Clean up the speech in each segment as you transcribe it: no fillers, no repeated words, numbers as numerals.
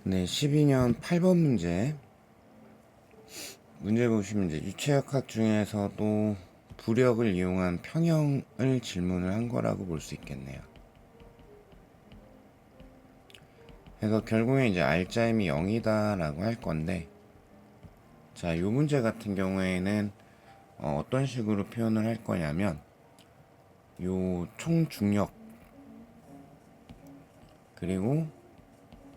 네, 12년 8번 문제 보시면 이제 유체역학 중에서도 부력을 이용한 평형을 질문을 한 거라고 볼 수 있겠네요. 그래서 결국에 이제 R자임이 0이다 라고 할 건데, 자, 이 문제 같은 경우에는 어떤 식으로 표현을 할 거냐면, 요 총중력 그리고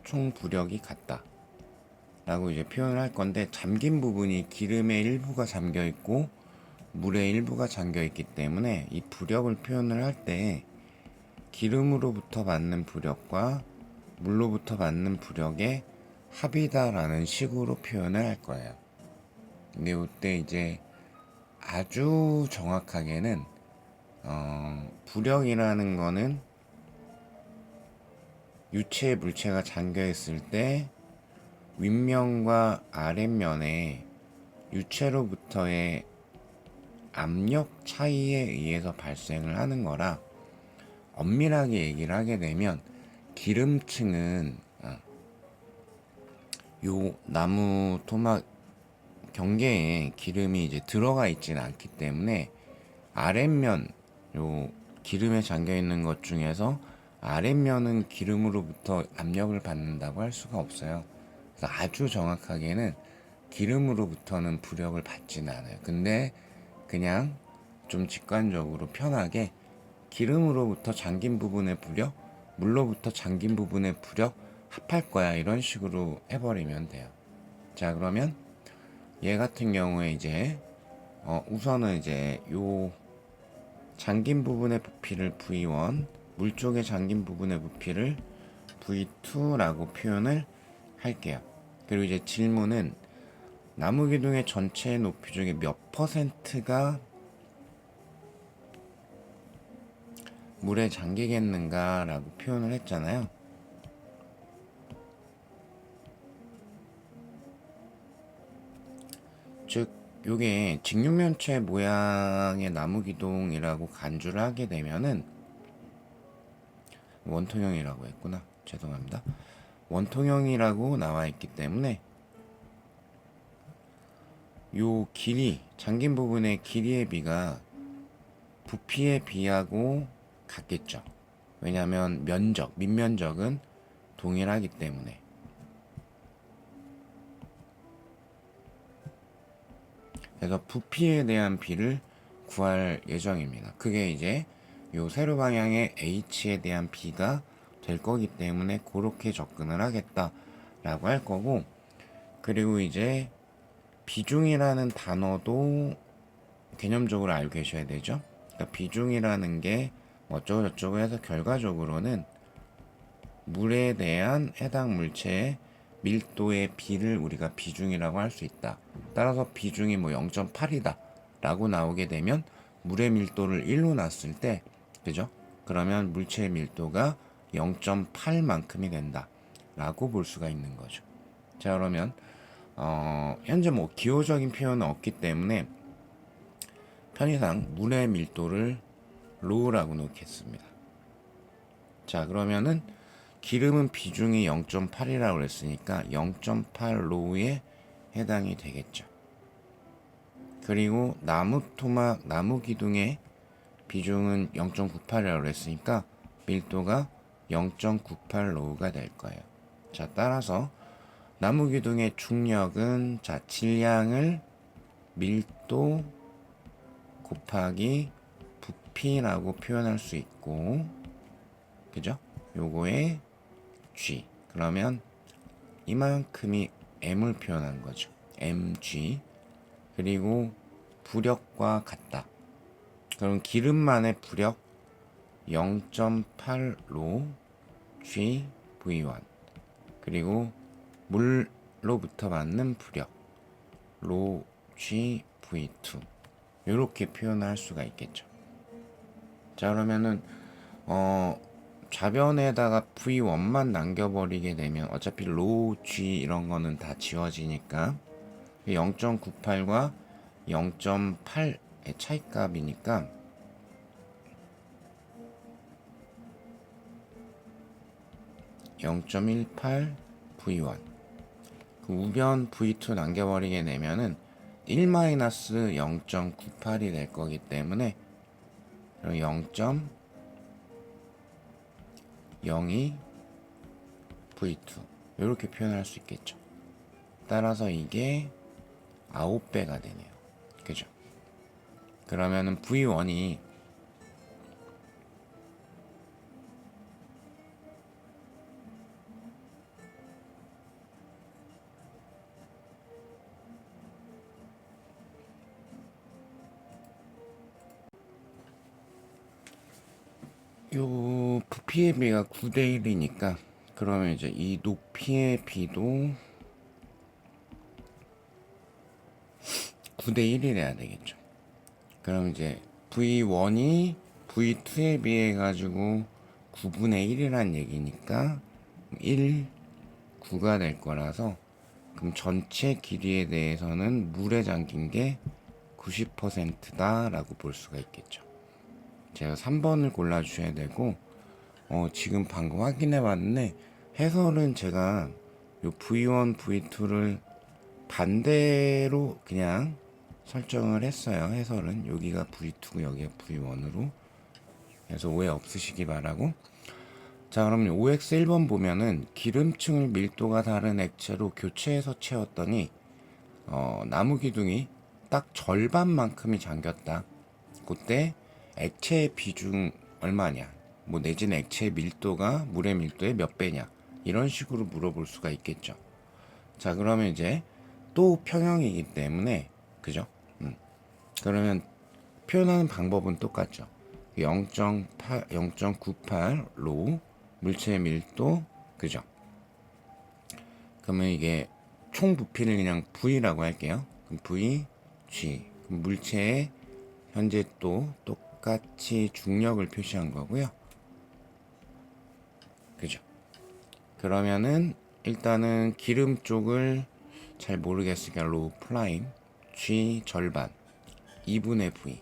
총부력이 같다 라고 이제 표현을 할 건데, 잠긴 부분이 기름의 일부가 잠겨 있고 물의 일부가 잠겨 있기 때문에 이 부력을 표현을 할 때 기름으로부터 받는 부력과 물로부터 받는 부력의 합이다라는 식으로 표현을 할 거예요. 근데 이때 이제 아주 정확하게는 부력이라는 거는 유체 물체가 잠겨 있을 때 윗면과 아랫면에 유체로부터의 압력 차이에 의해서 발생을 하는 거라, 엄밀하게 얘기를 하게 되면 기름층은 요 나무 토막 경계에 기름이 이제 들어가 있지는 않기 때문에 아랫면, 요 기름에 잠겨 있는 것 중에서 아랫면은 기름으로부터 압력을 받는다고 할 수가 없어요. 그래서 아주 정확하게는 기름으로부터는 부력을 받지는 않아요. 근데 그냥 좀 직관적으로 편하게 기름으로부터 잠긴 부분의 부력, 물로부터 잠긴 부분의 부력 합할 거야, 이런 식으로 해버리면 돼요. 자, 그러면 얘 같은 경우에 이제 우선은 이제 요 잠긴 부분의 부피를 V1, 물 쪽에 잠긴 부분의 부피를 V2라고 표현을 할게요. 그리고 이제 질문은 나무 기둥의 전체 높이 중에 몇 퍼센트가 물에 잠기겠는가 라고 표현을 했잖아요. 즉 요게 직육면체 모양의 나무 기둥이라고 간주를 하게 되면은, 원통형이라고 했구나, 죄송합니다. 원통형이라고 나와 있기 때문에 요 길이, 잠긴 부분의 길이의 비가 부피의 비하고 같겠죠. 왜냐하면 면적, 밑면적은 동일하기 때문에. 그래서 부피에 대한 비를 구할 예정입니다. 그게 이제 요 세로 방향의 h에 대한 비가 될 거기 때문에 그렇게 접근을 하겠다라고 할 거고, 그리고 이제 비중이라는 단어도 개념적으로 알고 계셔야 되죠. 그러니까 비중이라는 게 어쩌고 저쩌고 해서 결과적으로는 물에 대한 해당 물체의 밀도의 비를 우리가 비중이라고 할 수 있다. 따라서 비중이 뭐 0.8이다 라고 나오게 되면 물의 밀도를 1로 놨을 때, 그죠? 그러면 물체의 밀도가 0.8만큼이 된다 라고 볼 수가 있는 거죠. 자, 그러면 현재 뭐 기호적인 표현은 없기 때문에 편의상 물의 밀도를 로우라고 놓겠습니다. 자, 그러면은 기름은 비중이 0.8이라고 그랬으니까 0.8 로우에 해당이 되겠죠. 그리고 나무 토막, 나무 기둥의 비중은 0.98이라고 그랬으니까 밀도가 0.98 로우가 될 거예요. 자, 따라서 나무 기둥의 중력은, 자, 질량을 밀도 곱하기 부피라고 표현할 수 있고, 그죠? 요거에 G, 그러면 이만큼이 M을 표현한 거죠. mg. 그리고 부력과 같다. 그럼 기름만의 부력 0.8로 GV1, 그리고 물로부터 받는 부력 로 GV2, 이렇게 표현할 수가 있겠죠. 자, 그러면은 좌변에다가 V1만 남겨버리게 되면 어차피 로우 G 이런 거는 다 지워지니까 0.98과 0.8의 차이값이니까 0.18 V1 그 우변 V2 남겨버리게 되면은 1-0.98이 될 거기 때문에 0.02 V2 이렇게 표현할 수 있겠죠. 따라서 이게 9배가 되네요. 그죠? 그러면은 V1이 요 부피의 비가 9대 1이니까 그러면 이제 이 높이의 비도 9대 1이 돼야 되겠죠. 그럼 이제 V1이 V2에 비해 가지고 9분의 1이란 얘기니까 1, 9가 될 거라서 그럼 전체 길이에 대해서는 물에 잠긴 게 90%다 라고 볼 수가 있겠죠. 제가 3번을 골라주셔야 되고 지금 방금 확인해 봤는데 해설은 제가 요 V1, V2를 반대로 그냥 설정을 했어요. 해설은 여기가 V2고 여기가 V1으로 그래서 오해 없으시기 바라고. 자, 그럼 OX1번 보면은 기름층을 밀도가 다른 액체로 교체해서 채웠더니 나무 기둥이 딱 절반만큼이 잠겼다. 그때 액체의 비중 얼마냐, 뭐 내지는 액체의 밀도가 물의 밀도의 몇 배냐, 이런 식으로 물어볼 수가 있겠죠. 자, 그러면 이제 또 평형이기 때문에 그죠? 그러면 표현하는 방법은 똑같죠. 0.8, 0.98로 물체의 밀도 그죠? 그러면 이게 총 부피를 그냥 V라고 할게요. 그럼 V, G. 그럼 물체의 현재 또 똑같이 중력을 표시한 거고요. 그죠? 그러면은 일단은 기름 쪽을 잘 모르겠으니까 로 프라임 G 절반 2분의 V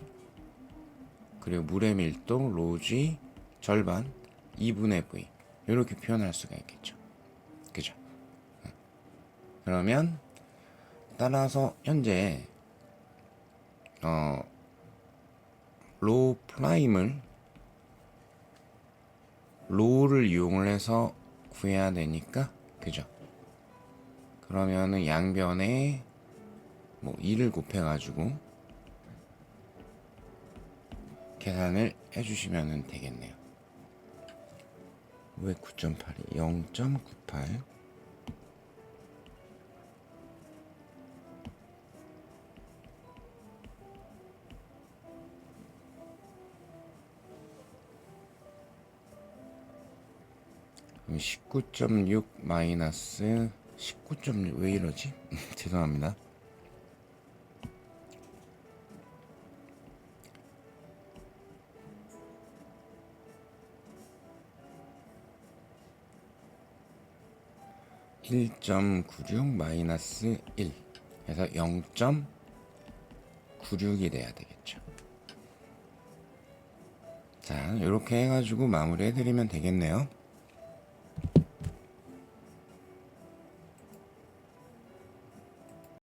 그리고 물의 밀도 로 G 절반 2분의 V 이렇게 표현할 수가 있겠죠. 그죠? 그러면 따라서 현재 로 프라임을 로를 이용을 해서 구해야 되니까 그죠? 그러면은 양변에 뭐 2를 곱해가지고 계산을 해주시면 되겠네요. 왜 9.8이 0.98 19.6 마이너스 19.6 왜 이러지? 죄송합니다. (1.96) 마이너스 1 해서 0.96이 돼야 되겠죠. 자, 이렇게 해가지고 마무리 해드리면 되겠네요.